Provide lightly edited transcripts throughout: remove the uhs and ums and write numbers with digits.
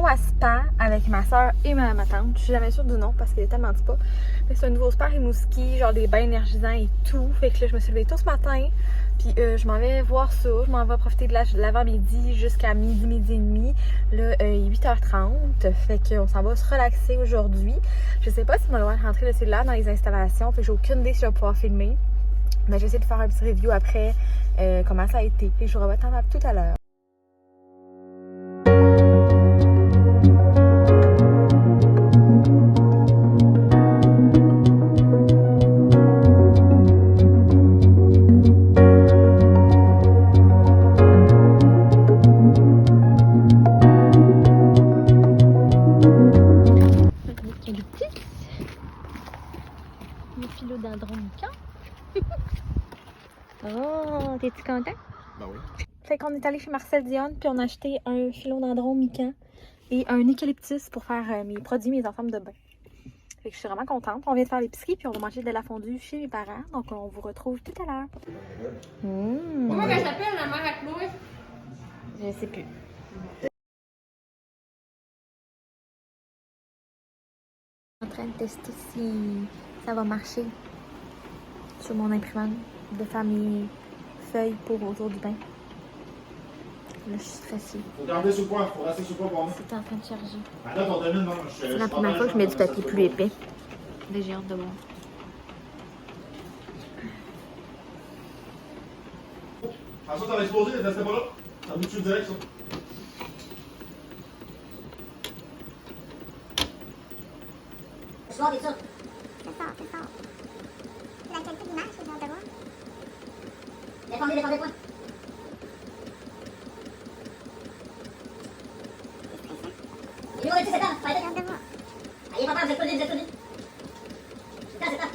nouveau à Spa avec ma soeur et ma tante. Je suis jamais sûre du nom parce qu'elle est tellement dit pas. Mais c'est un nouveau spa Rimouski, genre des bains énergisants et tout. Fait que là, je me suis levée tôt ce matin. Puis je m'en vais voir ça. Je m'en vais profiter de l'avant-midi jusqu'à midi et demi. Là, il est 8h30. Fait qu'on s'en va se relaxer aujourd'hui. Je sais pas si on va devoir rentrer le cellulaire dans les installations. Fait que j'ai aucune idée si je vais pouvoir filmer. Mais je vais essayer de faire un petit review après comment ça a été. Fait que je vous revois tout à l'heure. Le philodendron mica. Oh, t'es-tu content? Ben oui. Fait qu'on est allé chez Marcel Dionne, puis on a acheté un philodendron mica et un eucalyptus pour faire mes produits, mes ensembles de bain. Fait que je suis vraiment contente. On vient de faire l'épicerie, puis on va manger de la fondue chez mes parents. Donc on vous retrouve tout à l'heure. Comment elle s'appelle la mère à Chloé? Je sais plus. Je suis en train de tester si ça va marcher sur mon imprimante de faire mes feuilles pour autour du bain. Là, je suis stressée. Faut garder sous poids, faut rester sous poids pour moi. C'est en train de charger. Là, ton domine, non, C'est la première fois que je mets du papier plus épais. Là, j'ai hâte de voir. François, ça va exploser, c'était pas là. Ça vous tue direct, ça. Soir et ça. C'est fort, c'est fort. La qualité de l'image, c'est bon de voir. Défendez, point. C'est Numéro 17 ans, pas bon de voir. Allez, papa, vous êtes connus. C'est ça.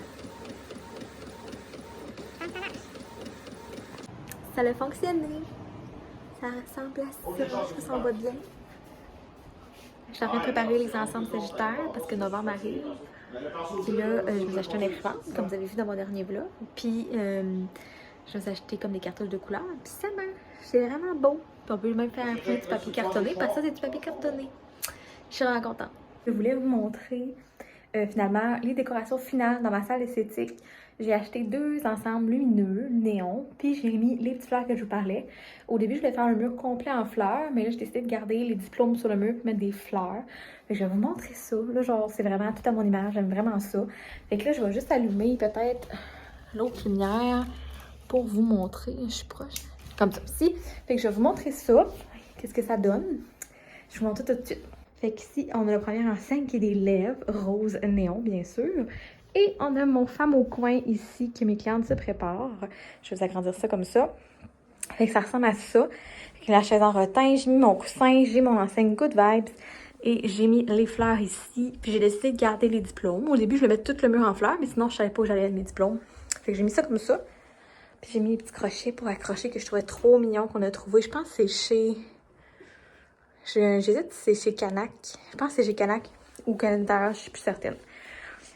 Quand ça marche. Ça a fonctionné. Ça ressemble à ça. Ça s'en va bien. Je suis en train de préparer les ensembles sagittaires parce que novembre arrive. Puis là, je me suis acheté un imprimante, comme vous avez vu dans mon dernier vlog. Puis, je me suis acheté comme des cartouches de couleurs. Puis ça marche. C'est vraiment beau. Puis on peut même faire imprimer du papier cartonné parce que ça, c'est du papier cartonné. Je suis vraiment contente. Je voulais vous montrer finalement les décorations finales dans ma salle esthétique. J'ai acheté 2 ensembles lumineux, néon, puis j'ai mis les petites fleurs que je vous parlais. Au début, je voulais faire un mur complet en fleurs, mais là, j'ai décidé de garder les diplômes sur le mur et mettre des fleurs. Fait que je vais vous montrer ça. Là, genre, c'est vraiment tout à mon image, j'aime vraiment ça. Fait que là, je vais juste allumer peut-être l'autre lumière pour vous montrer. Je suis proche. Comme ça, ici. Fait que je vais vous montrer ça. Qu'est-ce que ça donne? Je vous montre tout de suite. Fait qu'ici, on a la première enseigne qui est des lèvres rose néon, bien sûr. Et on a mon femme au coin ici que mes clientes se préparent. Je vais vous agrandir ça comme ça. Fait que ça ressemble à ça. Avec la chaise en rotin, j'ai mis mon coussin, j'ai mon enseigne Good Vibes. Et j'ai mis les fleurs ici. Puis j'ai décidé de garder les diplômes. Au début, je voulais mettre tout le mur en fleurs, mais sinon, je savais pas où j'allais mettre mes diplômes. Fait que j'ai mis ça comme ça. Puis j'ai mis les petits crochets pour accrocher que je trouvais trop mignon qu'on a trouvé. Je pense que c'est chez... J'hésite si c'est chez Canac. Je pense que c'est chez Canac ou Canada, je suis plus certaine.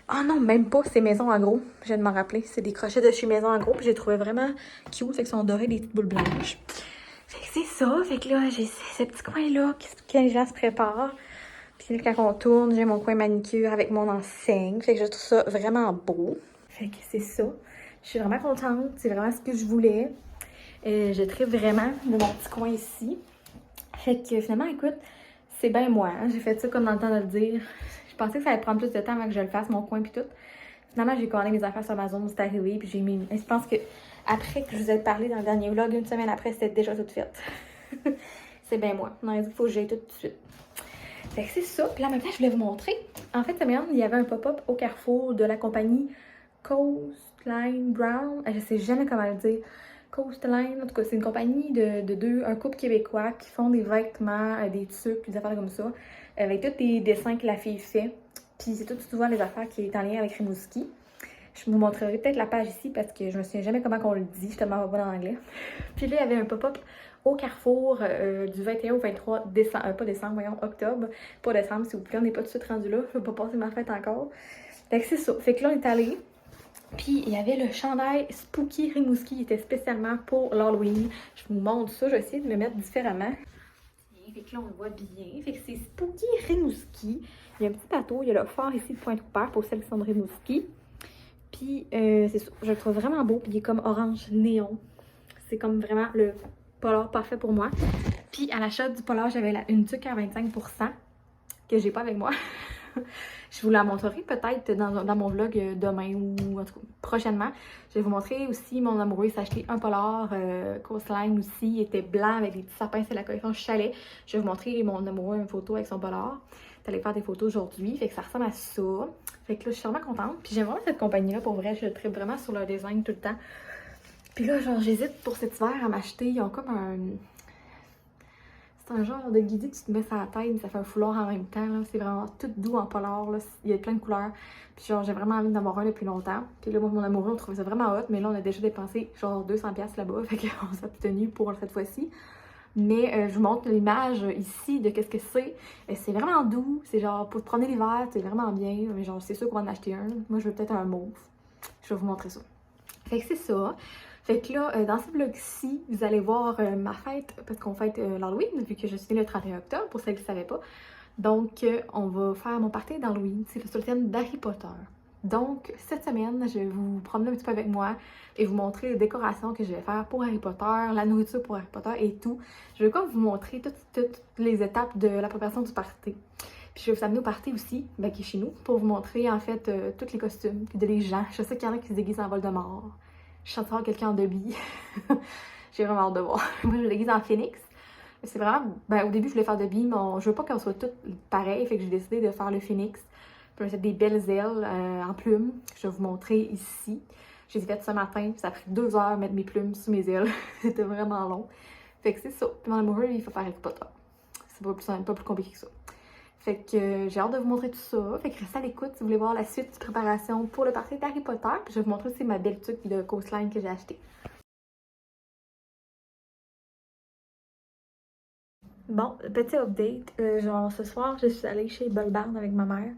Ah non, même pas, c'est Maison en gros. Je viens de m'en rappeler. C'est des crochets de chez Maison en gros. Puis j'ai trouvé vraiment cute. Fait qu'ils sont dorés, des petites boules blanches. Fait que c'est ça. Fait que là, j'ai ce petit coin-là que les gens se préparent. Puis là, quand on tourne, j'ai mon coin manicure avec mon enseigne. Fait que je trouve ça vraiment beau. Fait que c'est ça. Je suis vraiment contente. C'est vraiment ce que je voulais. Je tripe vraiment de mon petit coin ici. Fait que finalement, écoute, c'est bien moi. Hein? J'ai fait ça comme dans le temps de le dire. Je pensais que ça allait prendre plus de temps avant que je le fasse, mon coin puis tout. Finalement, j'ai commandé mes affaires sur Amazon, c'est arrivé, puis j'ai mis... Je pense que après que je vous ai parlé dans le dernier vlog, une semaine après, c'était déjà tout fait. C'est bien moi. Non, il faut que j'aille tout de suite. Fait que c'est ça. Puis là, en même temps, je voulais vous montrer. En fait, ça il y avait un pop-up au Carrefour de la compagnie Coastline Brown. Je sais jamais comment le dire. Coastline, en tout cas, c'est une compagnie un couple québécois qui font des vêtements, des tuques, des affaires comme ça, avec tous les dessins que la fille fait. Puis c'est tout souvent les affaires qui est en lien avec Rimouski. Je vous montrerai peut-être la page ici parce que je me souviens jamais comment on le dit, je suis tellement pas en anglais. Puis là, il y avait un pop-up au Carrefour du 21 au 23 décembre, pas décembre, voyons, octobre. Pas décembre, s'il vous plaît, on n'est pas tout de suite rendu là, je vais pas passer ma fête encore. Fait que c'est ça. Fait que là, on est allé. Puis il y avait le chandail Spooky Rimouski qui était spécialement pour l'Halloween. Je vous montre ça, je vais essayer de me mettre différemment. Fait que là, on le voit bien. Fait que c'est Spooky Rimouski. Il y a un petit bateau. Il y a le phare ici de Pointe-Coupère pour celles qui sont de Rimouski. Puis, c'est ça. Je le trouve vraiment beau. Puis, il est comme orange néon. C'est comme vraiment le polar parfait pour moi. Puis, à l'achat du polar, j'avais une tuque à 25% que j'ai pas avec moi. Je vous la montrerai peut-être dans mon vlog demain ou en tout cas prochainement. Je vais vous montrer aussi mon amoureux s'est acheté un polar Coastline aussi. Il était blanc avec des petits sapins, c'est la collection chalet. Je vais vous montrer mon amoureux une photo avec son polar. T'allais faire des photos aujourd'hui, fait que ça ressemble à ça. Fait que là, je suis vraiment contente. Puis j'aime vraiment cette compagnie-là, pour vrai, je tripe vraiment sur leur design tout le temps. Puis là, genre, j'hésite pour cet hiver à m'acheter. Ils ont comme un... C'est un genre de guidé que tu te mets sur la tête, ça fait un foulard en même temps. C'est vraiment tout doux en polar. Là. Il y a plein de couleurs. Puis genre, j'ai vraiment envie d'en avoir un depuis longtemps. Puis là, moi, mon amoureux, on trouvait ça vraiment hot. Mais là, on a déjà dépensé genre 200$ là-bas. Fait qu'on s'est obtenu pour cette fois-ci. Mais je vous montre l'image ici de qu'est-ce que c'est. C'est vraiment doux. C'est genre, pour te promener l'hiver, c'est vraiment bien. Mais genre, c'est sûr qu'on va en acheter un. Moi, je veux peut-être un mauve. Je vais vous montrer ça. Fait que c'est ça. Fait que là, dans ce vlog-ci, vous allez voir ma fête, parce qu'on fête l'Halloween, vu que je suis née le 31 octobre, pour celles qui ne savaient pas. Donc, on va faire mon party d'Halloween, c'est sur le thème d'Harry Potter. Donc, cette semaine, je vais vous promener un petit peu avec moi et vous montrer les décorations que je vais faire pour Harry Potter, la nourriture pour Harry Potter et tout. Je vais comme vous montrer toutes les étapes de la préparation du party. Puis je vais vous amener au party aussi, ben, qui est chez nous, pour vous montrer en fait tous les costumes, puis les gens. Je sais qu'il y en a qui se déguisent en Voldemort. Je suis en train de voir quelqu'un en Dobby. J'ai vraiment hâte de voir. Moi, je me déguise en Phoenix. C'est vraiment... Ben, au début, je voulais faire Dobby, mais je veux pas qu'on soit toutes pareilles. Fait que j'ai décidé de faire le Phoenix. Puis, je vais mettre des belles ailes en plumes. Je vais vous montrer ici. Je les ai faites ce matin. Ça a pris 2 heures de mettre mes plumes sur mes ailes. C'était vraiment long. Fait que c'est ça. Puis, mon amoureux, il faut faire Harry Potter. C'est pas plus compliqué que ça. Fait que j'ai hâte de vous montrer tout ça. Fait que restez à l'écoute si vous voulez voir la suite de préparation pour le party d'Harry Potter. Puis je vais vous montrer aussi ma belle tuque de Coastline que j'ai achetée. Bon, petit update. Genre ce soir, je suis allée chez Bolbarn avec ma mère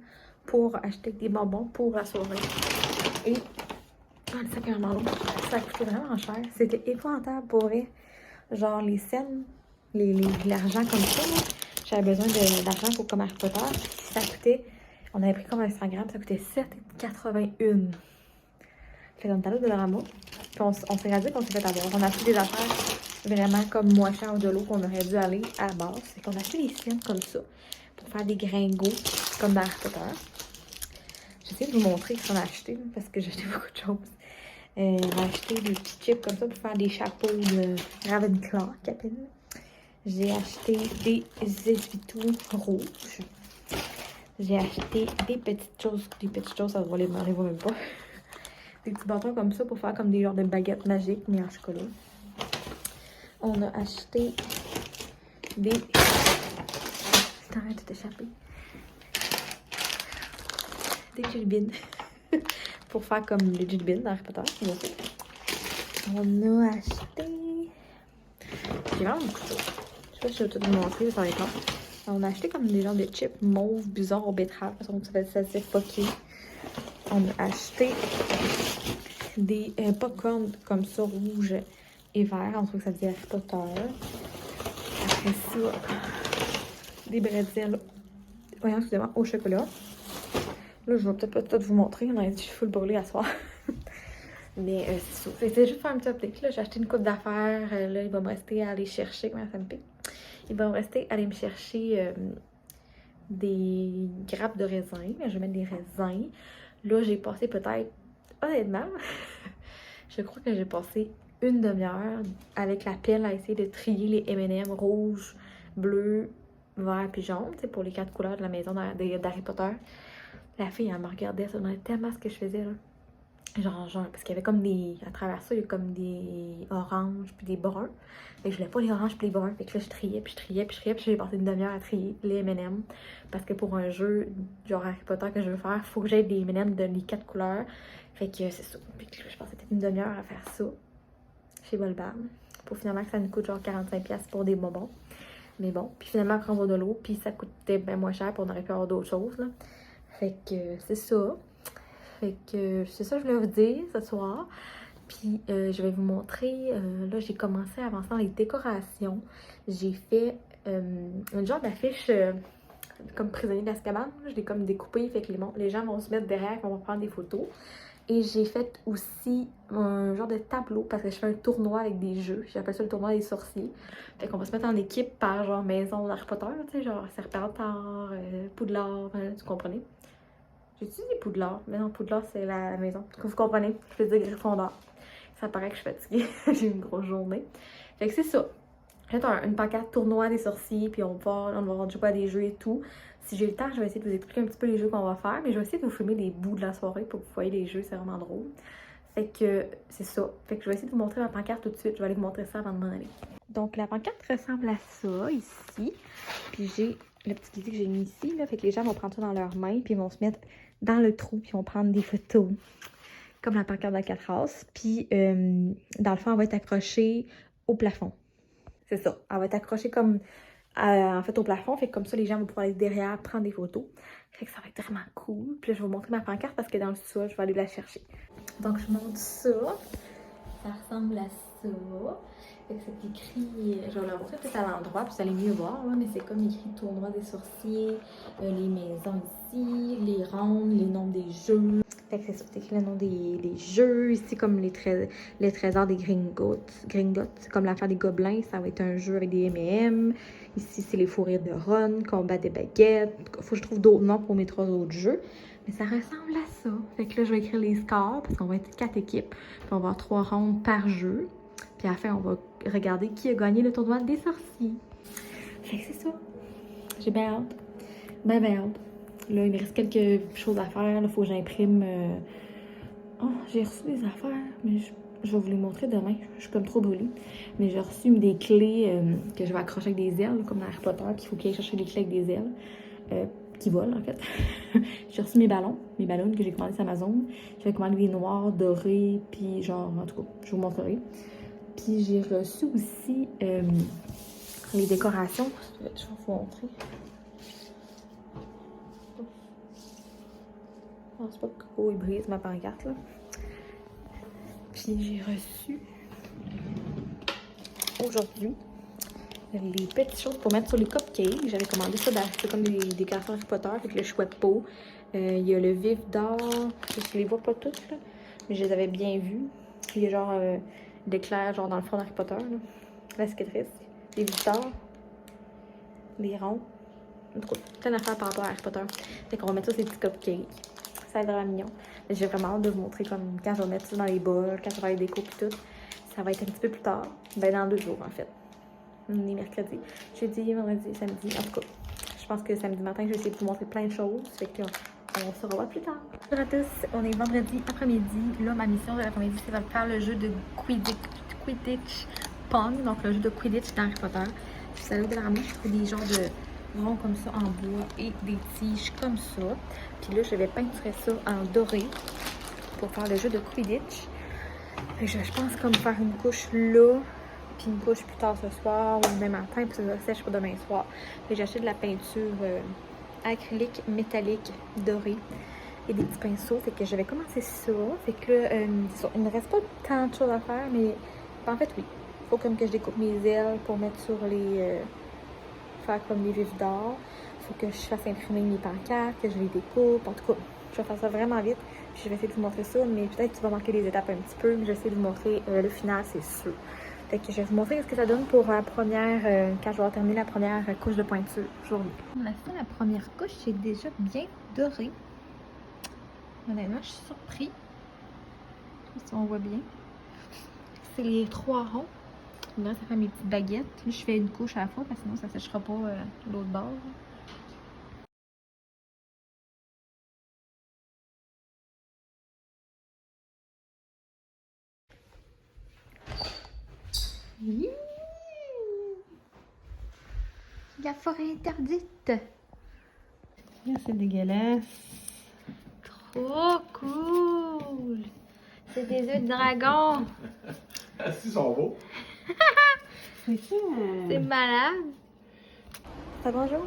pour acheter des bonbons pour la soirée. Et... Ah, le sac est vraiment long. Ça a coûté vraiment cher. C'était épouvantable pour vrai. Genre les scènes, l'argent comme ça, là. J'avais besoin d'argent pour comme Harry Potter. Ça coûtait, on avait pris comme un 100 grammes, ça coûtait 7,81. Fait qu'on est allé au Dollarama. Puis on s'est rasé qu'on s'est fait avoir. On a acheté des affaires vraiment comme moins chères de l'eau qu'on aurait dû aller à la base. Fait qu'on a acheté des scènes comme ça pour faire des gringos comme dans Harry Potter. J'essaie de vous montrer ce qu'on a acheté parce que j'ai acheté beaucoup de choses. On a acheté des petits chips comme ça pour faire des chapeaux de Ravenclaw, capine. J'ai acheté des essuie-tout rouges. J'ai acheté des petites choses, ça va les voit même pas. Des petits bâtons comme ça pour faire comme des genres de baguettes magiques, mais en chocolat. On a acheté des... T'arrêtes de t'échapper. Des jelly beans. Pour faire comme les jelly beans dans Harry Potter. On a acheté... J'ai vraiment beaucoup de choses. Je sais pas si je vais tout vous montrer, ça va être long. On a acheté comme des genres de chips mauve, bizarre, au betterave. Ça se fait poké. On a acheté des popcorn comme ça, rouge et vert. On trouve que ça dit Harry Potter. Après ça, des bretzels, voyons, excusez-moi, au chocolat. Là, je vais peut-être pas tout vous montrer. On a dit je suis full brûlée à soir. Mais c'est ça. C'est juste faire un petit update. Là, j'ai acheté une coupe d'affaires. Là, il va me rester à aller chercher. Comment ça me pique? Il va me rester à aller me chercher des grappes de raisin. Je vais mettre des raisins. Là, j'ai passé peut-être, honnêtement, je crois que j'ai passé une demi-heure avec la pelle à essayer de trier les M&M rouge, bleu, vert puis jaune. C'est pour les 4 couleurs de la maison d'Harry Potter. La fille, elle me regardait, elle se demandait tellement ce que je faisais là. Genre, parce qu'il y avait comme des... À travers ça, il y a comme des oranges puis des bruns. Fait que je voulais pas les oranges puis les bruns. Fait que là, je triais, puis j'ai passé une demi-heure à trier les M&M. Parce que pour un jeu, genre Harry Potter que je veux faire, faut que j'aie des M&M de les 4 couleurs. Fait que c'est ça. Fait que là, je passais peut-être une demi-heure à faire ça. Chez Bolbarn. Pour finalement que ça nous coûte genre 45$ pour des bonbons. Mais bon. Puis finalement, après, on va de l'eau. Puis ça coûtait bien moins cher. Puis on aurait pu avoir d'autres choses, là. Fait que c'est ça. Fait que c'est ça que je voulais vous dire ce soir. Puis je vais vous montrer, là j'ai commencé à avancer dans les décorations. J'ai fait une genre d'affiche comme prisonnier d'Azkaban. Je l'ai comme découpé, fait que les gens vont se mettre derrière, on va prendre des photos. Et j'ai fait aussi un genre de tableau parce que je fais un tournoi avec des jeux. J'appelle ça le tournoi des sorciers. Fait qu'on va se mettre en équipe par genre maison d'Harry Potter, tu sais, genre Serpentard, Poudlard, tu comprenez? J'ai utilisé Poudlard, mais non, Poudlard c'est la maison. Vous comprenez? Je veux dire Gryffondor. Ça paraît que je suis fatiguée, j'ai une grosse journée. Fait que c'est ça. J'ai fait une pancarte tournoi des sorciers, puis on va jouer à des jeux et tout. Si j'ai le temps, je vais essayer de vous expliquer un petit peu les jeux qu'on va faire, mais je vais essayer de vous filmer des bouts de la soirée pour que vous voyez les jeux, c'est vraiment drôle. Fait que c'est ça. Fait que je vais essayer de vous montrer ma pancarte tout de suite. Je vais aller vous montrer ça avant de m'en aller. Donc la pancarte ressemble à ça, ici. Puis j'ai le petit guide que j'ai mis ici, là. Fait que les gens vont prendre ça dans leurs mains, puis ils vont se mettre dans le trou, puis ils vont prendre des photos. Comme la pancarte de la 4 races. Puis dans le fond, elle va être accrochée au plafond. C'est ça. Elle va être accrochée comme en fait au plafond. Fait que comme ça, les gens vont pouvoir aller derrière prendre des photos. Fait que ça va être vraiment cool. Puis là, je vais vous montrer ma pancarte parce que dans le sol, je vais aller la chercher. Donc, je montre ça. Ça ressemble à ça. Fait que c'est écrit, je vais la montrer peut-être à l'endroit, puis vous allez mieux voir, là, mais c'est comme écrit Tournoi des sorciers, les maisons ici, les rondes, les noms des jeux. Fait que c'est ça, c'est écrit le nom des jeux. Ici, comme les trésors des Gringotts. C'est comme l'affaire des gobelins, ça va être un jeu avec des M&M. Ici, c'est les fous rires de Ron, combat des baguettes. Faut que je trouve d'autres noms pour mes 3 autres jeux. Mais ça ressemble à ça. Fait que là, je vais écrire les scores, parce qu'on va être 4 équipes. Puis on va avoir 3 rondes par jeu. Puis à la fin, on va regarder qui a gagné le tournoi des sorciers. Fait que c'est ça. J'ai bien hâte. Ben hâte. Là, il me reste quelques choses à faire. Il faut que j'imprime. Oh, j'ai reçu des affaires, mais je vais vous les montrer demain. Je suis comme trop brûlée. Mais j'ai reçu des clés que je vais accrocher avec des ailes, comme dans Harry Potter, qu'il faut qu'il aille chercher des clés avec des ailes. Qui volent en fait. J'ai reçu mes ballons que j'ai commandés sur Amazon. J'avais commandé des noirs, dorés, puis genre, en tout cas, je vous montrerai. Puis j'ai reçu aussi les décorations. Je vais vous montrer. Je pense pas que Coco il brise ma pancarte là. Puis j'ai reçu aujourd'hui les petites choses pour mettre sur les cupcakes. J'avais commandé ça, c'est comme des décorations Harry Potter avec le chouette peau. Il y a le vif d'or. Je les vois pas toutes là, mais je les avais bien vues. Il y a genre l'éclair genre dans le fond d'Harry Potter là. La cicatrice, les vifs d'or, les ronds. En tout cas, plein d'affaires par rapport à Harry Potter. Fait qu'on va mettre ça sur les petits cupcakes. Ça va être vraiment mignon. J'ai vraiment hâte de vous montrer comme quand je vais mettre ça dans les bols, quand je vais faire les décos et tout. Ça va être un petit peu plus tard. Ben dans 2 jours en fait. On est mercredi, jeudi, vendredi, samedi. En tout cas, je pense que samedi matin, je vais essayer de vous montrer plein de choses. Fait que on se revoit plus tard. Bonjour à tous, on est vendredi après-midi. Là, ma mission de l'après-midi, c'est de faire le jeu de Quidditch Pong, donc le jeu de Quidditch dans Harry Potter. Puis ça va de la ramener, je fais des genres de ronds comme ça en bois et des tiges comme ça. Puis là, je vais peinturer ça en doré pour faire le jeu de Quidditch. Fait que je pense comme faire une couche là, puis une couche plus tard ce soir ou demain matin, puis ça sèche pour demain soir. J'ai acheté de la peinture acrylique métallique dorée et des petits pinceaux. Fait que je vais commencer ça. Fait que là, il ne reste pas tant de choses à faire, mais en fait, oui. Il faut comme que je découpe mes ailes pour mettre sur les... faire comme les vifs d'or. Il faut que je fasse imprimer mes pancartes, que je les découpe. En tout cas, je vais faire ça vraiment vite. Puis je vais essayer de vous montrer ça, mais peut-être que tu vas manquer des étapes un petit peu. Mais je vais essayer de vous montrer le final, c'est sûr. Fait que je vais vous montrer ce que ça donne pour la première, quand je vais terminer la première couche de pointure aujourd'hui. On a fait la première couche, c'est déjà bien doré. Honnêtement, je suis surpris. Si on voit bien. C'est les 3 ronds. Là, ça fait mes petites baguettes. Là, je fais une couche à la fois parce que sinon ça ne séchera pas l'autre bord. La forêt interdite. C'est dégueulasse. Trop cool. C'est des œufs de dragon. Ils sont beaux. C'est ça. C'est malade. Ça bonjour.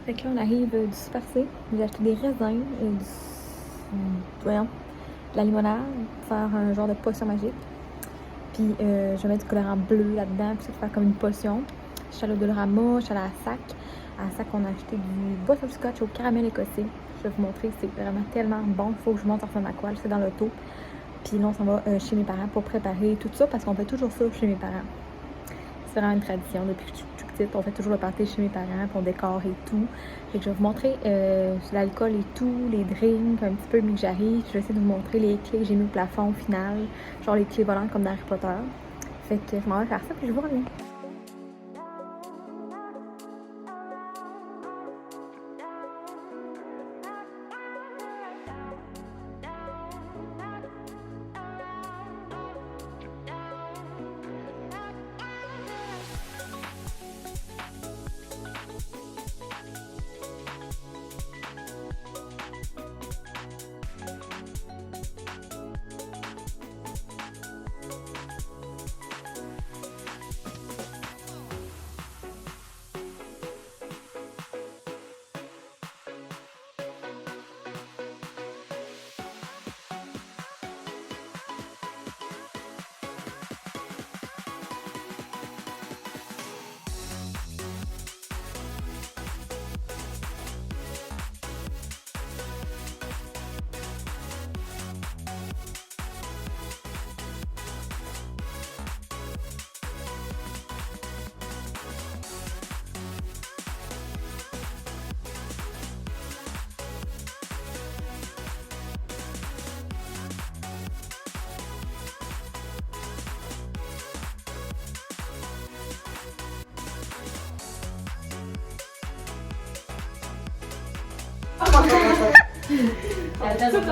Fait que là, on arrive du Super C. J'ai acheté des raisins, voyons, de la limonade pour faire un genre de potion magique. Puis je vais mettre du colorant bleu là-dedans, puis ça va faire comme une potion. Je suis allée au Dolorama, je suis allée à Sac. À Sac, on a acheté du butterscotch au caramel écossais. Je vais vous montrer, c'est vraiment tellement bon. Il faut que je monte en Saint-Macquarie, c'est dans l'auto. Puis là, on s'en va chez mes parents pour préparer tout ça parce qu'on fait toujours ça chez mes parents. C'est vraiment une tradition. Depuis que je suis toute petite, on fait toujours le party chez mes parents, puis on décore et tout. Fait que je vais vous montrer l'alcool et tout, les drinks, un petit peu mais que j'arrive. Je vais essayer de vous montrer les clés que j'ai mis au plafond au final. Genre les clés volantes comme dans Harry Potter. Fait que je m'en vais faire ça, puis je vous reviens.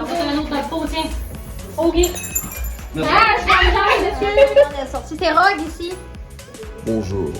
Un autre pot, tiens. Ok. Ah, je vais monsieur. On a sorti tes rogues ici. Bonjour.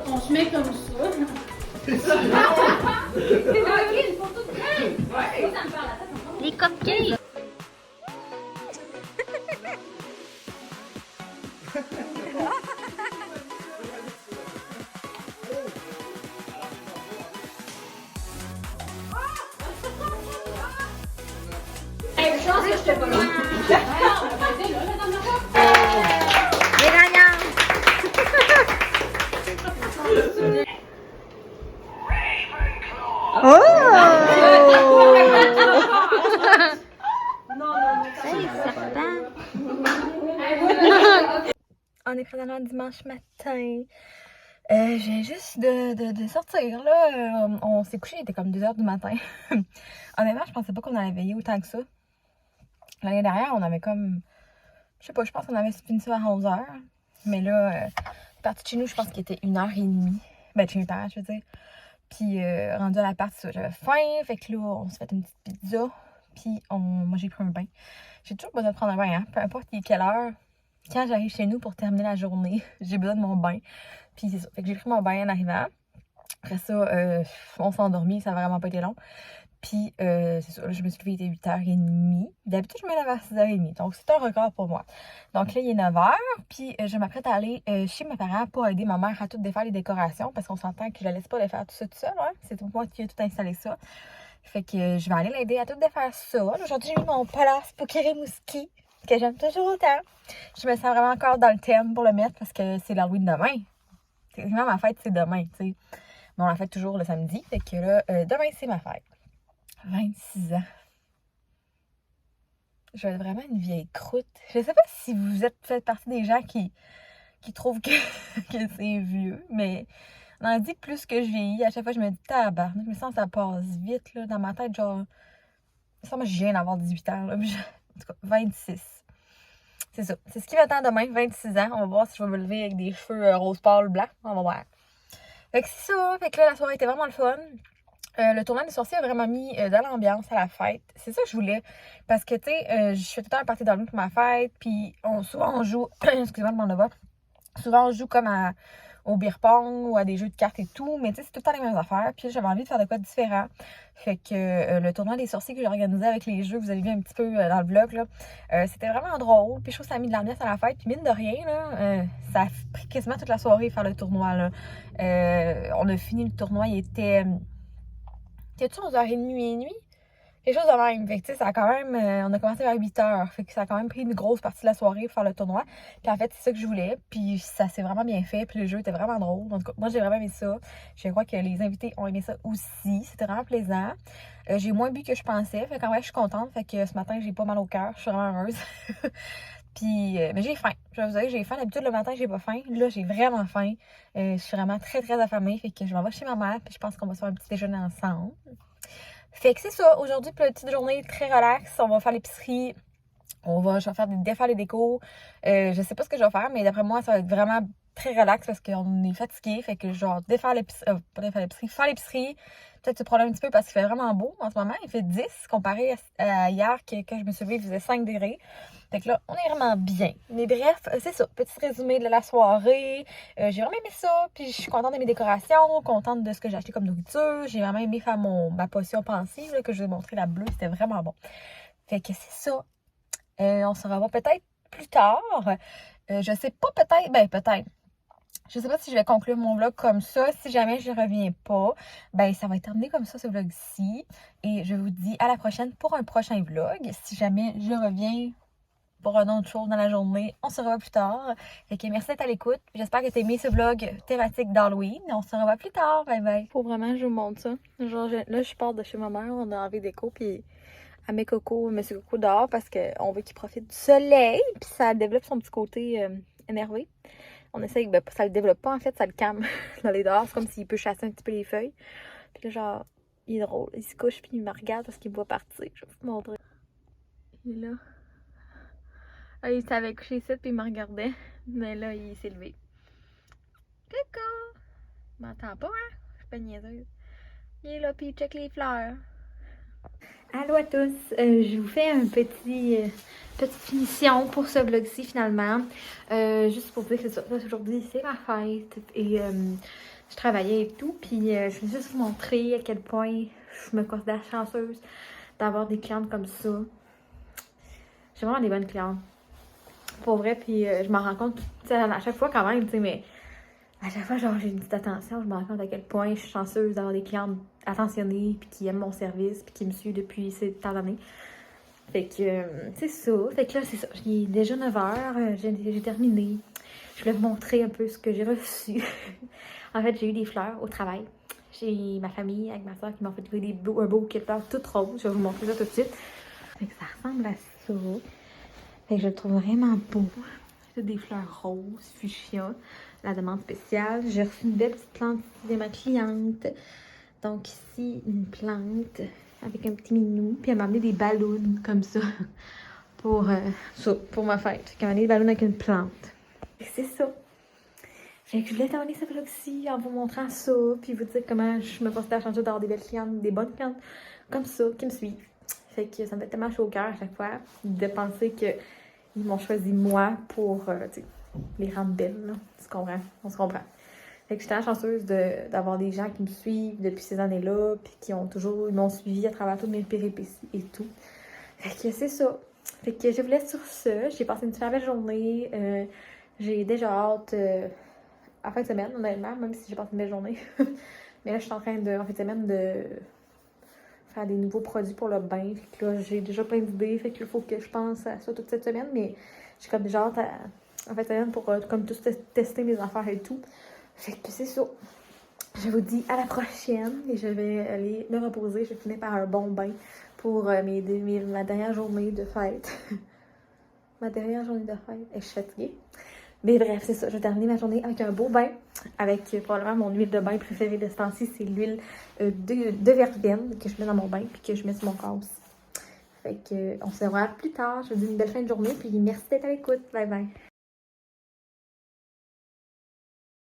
On se met comme ça. Les cupcakes. Hey, je pense que je t'ai pas là. Les gagnants! On est présentement dimanche matin. J'ai juste de sortir là. On s'est couché, il était comme 2h du matin. Honnêtement, je pensais pas qu'on allait veiller autant que ça. L'année dernière, on avait comme. Je sais pas, je pense qu'on avait fini ça à 11h. Mais là, parti de chez nous, je pense qu'il était 1h30. Ben, chez mes parents, je veux dire. Puis, rendu à l'appart, j'avais faim. Fait que là, on s'est fait une petite pizza. Puis, moi, j'ai pris un bain. J'ai toujours besoin de prendre un bain, hein. Peu importe il est quelle heure. Quand j'arrive chez nous pour terminer la journée, j'ai besoin de mon bain. Puis, c'est ça. Fait que j'ai pris mon bain en arrivant. Après ça, on s'est endormi. Ça a vraiment pas été long. Puis, c'est ça, là, je me suis levée, il était 8h30. D'habitude, je me lève à 6h30. Donc, c'est un record pour moi. Donc, là, il est 9h. Puis, je m'apprête à aller chez mes parents pour aider ma mère à tout défaire les décorations. Parce qu'on s'entend que je la laisse pas les faire tout ça tout seul. Hein? C'est moi qui ai tout installé ça. Fait que je vais aller l'aider à tout défaire ça. Aujourd'hui, j'ai mis mon Palace Pokérémouski, que j'aime toujours autant. Je me sens vraiment encore dans le thème pour le mettre parce que c'est l'Halloween demain. Techniquement, ma fête, c'est demain, tu sais. Mais on la fête toujours le samedi. Fait que là, demain, c'est ma fête. 26 ans. Je vais être vraiment une vieille croûte. Je sais pas si vous faites partie des gens qui trouvent que c'est vieux, mais on en dit plus que je vieillis. À chaque fois, je me dis, tabarnak, je me sens que ça passe vite, là, dans ma tête, genre, ça, moi, je viens d'avoir 18 ans, là, en tout cas, 26. C'est ça. C'est ce qui m'attend demain, 26 ans. On va voir si je vais me lever avec des cheveux rose pâle blanc. On va voir. Fait que c'est ça. Fait que là, la soirée était vraiment le fun. Le tournoi des sorciers a vraiment mis dans l'ambiance à la fête. C'est ça que je voulais. Parce que, tu sais, je fais tout le temps un party d'Halloween pour ma fête. Puis, souvent, on joue. Excusez-moi, le monde de voix. Souvent, on joue comme au beer pong ou à des jeux de cartes et tout, mais tu sais, c'est tout le temps les mêmes affaires. Puis j'avais envie de faire de quoi de différent. Fait que le tournoi des sorciers que j'ai organisé avec les jeux, que vous avez vu un petit peu dans le vlog, là, c'était vraiment drôle. Puis je trouve que ça a mis de l'ambiance à la fête. Puis mine de rien, là, ça a pris quasiment toute la soirée faire le tournoi, là. On a fini le tournoi, il était... C'était-tu 11h30 minuit? Quelque chose de même. Fait que, tu sais, ça a quand même... on a commencé vers 8h. Fait que ça a quand même pris une grosse partie de la soirée pour faire le tournoi. Puis en fait, c'est ça que je voulais. Puis ça s'est vraiment bien fait. Puis le jeu était vraiment drôle. En tout cas, moi, j'ai vraiment aimé ça. Je crois que les invités ont aimé ça aussi. C'était vraiment plaisant. J'ai moins bu que je pensais. Fait qu'en vrai, je suis contente. Fait que ce matin, j'ai pas mal au cœur. Je suis vraiment heureuse. Puis, mais j'ai faim. Je vais vous dire, j'ai faim. D'habitude, le matin, j'ai pas faim. Là, j'ai vraiment faim. Je suis vraiment très, très affamée. Fait que je m'en vais chez ma mère. Puis je pense qu'on va se faire un petit déjeuner ensemble. Fait que c'est ça, aujourd'hui, petite journée très relax, on va faire l'épicerie, je vais faire défaire les décos, je sais pas ce que je vais faire, mais d'après moi, ça va être vraiment très relax parce qu'on est fatigué, fait que genre faire l'épicerie, peut-être se prendre un petit peu parce qu'il fait vraiment beau en ce moment, il fait 10 comparé à hier quand je me suis levée, il faisait 5 degrés. Fait que là, on est vraiment bien. Mais bref, c'est ça. Petit résumé de la soirée. J'ai vraiment aimé ça. Puis je suis contente de mes décorations, contente de ce que j'ai acheté comme nourriture. J'ai vraiment aimé faire ma potion pensive là, que je vous ai montré, la bleue. C'était vraiment bon. Fait que c'est ça. On se revoit peut-être plus tard. Je sais pas, peut-être. Ben, peut-être. Je sais pas si je vais conclure mon vlog comme ça. Si jamais je reviens pas, ben ça va être terminé comme ça, ce vlog-ci. Et je vous dis à la prochaine pour un prochain vlog. Si jamais je reviens pour un autre chose dans la journée, on se revoit plus tard. Fait que merci d'être à l'écoute. J'espère que t'as aimé ce vlog thématique d'Halloween. On se revoit plus tard. Bye bye. Faut vraiment je vous montre ça. Genre, là, je pars de chez ma mère. On a enlevé des déco. Puis à mes cocos, monsieur Coco dehors parce qu'on veut qu'il profite du soleil. Puis ça développe son petit côté énervé. On essaye, ben ça le développe pas en fait, ça le calme d'aller dehors. C'est comme s'il peut chasser un petit peu les feuilles. Puis là, genre, il est drôle. Il se couche puis il me regarde parce qu'il me voit partir. Je vais vous montrer. Il est là. Ah, il s'avait couché ici puis il me regardait. Mais là, il s'est levé. Coucou! Il m'entend pas, hein? Je suis pas niaiseuse. Il est là puis il check les fleurs. Allô à tous! Je vous fais un petite finition pour ce vlog-ci finalement. Juste pour dire que ça, aujourd'hui c'est ma fête et je travaillais et tout. Puis je vais juste vous montrer à quel point je me considère chanceuse d'avoir des clientes comme ça. J'ai vraiment des bonnes clientes. Pour vrai, puis je m'en rends compte à chaque fois quand même, tu sais, mais à chaque fois, genre, j'ai une petite attention, je me rends compte à quel point je suis chanceuse d'avoir des clientes attentionnées, puis qui aiment mon service, puis qui me suivent depuis tant d'années. Fait que, c'est ça. Fait que là, c'est ça. Il est déjà 9h, j'ai terminé. Je voulais vous montrer un peu ce que j'ai reçu. En fait, j'ai eu des fleurs au travail. J'ai ma famille avec ma soeur qui m'ont fait trouver un beau bouquet de fleurs toutes roses. Je vais vous montrer ça tout de suite. Fait que ça ressemble à ça. Fait que je le trouve vraiment beau. C'est des fleurs roses, fuchsia. La demande spéciale. J'ai reçu une belle petite plante de ma cliente. Donc ici, une plante avec un petit minou. Puis elle m'a amené des ballons comme ça pour ma fête. Fait qu'elle m'a amené des ballons avec une plante. Fait que c'est ça. Fait que je voulais terminer ce vlog-ci en vous montrant ça. Puis vous dire comment je me considère chanceuse d'avoir des belles clientes, des bonnes clientes comme ça qui me suivent. Fait que ça me fait tellement chaud au cœur à chaque fois de penser qu'ils m'ont choisi moi pour les rendre belles. Là. On se comprend. Fait que j'étais chanceuse d'avoir des gens qui me suivent depuis ces années-là, puis qui m'ont suivi à travers toutes mes péripéties et tout. Fait que c'est ça. Fait que je vous laisse sur ça. J'ai passé une super belle journée. J'ai déjà hâte à fin de semaine, honnêtement, même si j'ai passé une belle journée. Mais là, je suis en train en fin de semaine de faire des nouveaux produits pour le bain. Fait que là, j'ai déjà plein d'idées. Fait qu'il faut que je pense à ça toute cette semaine. Mais j'ai comme déjà hâte en fin de semaine pour comme tous tester mes affaires et tout. Fait que c'est ça. Je vous dis à la prochaine. Et je vais aller me reposer. Je vais finir par un bon bain pour ma dernière journée de fête. Ma dernière journée de fête. Et je suis fatiguée. Mais bref, c'est ça. Je vais terminer ma journée avec un beau bain. Avec probablement mon huile de bain préférée de ce temps-ci. C'est l'huile de verveine que je mets dans mon bain. Puis que je mets sur mon corps aussi. Fait que on se revoit plus tard. Je vous dis une belle fin de journée. Puis merci d'être à l'écoute. Bye bye.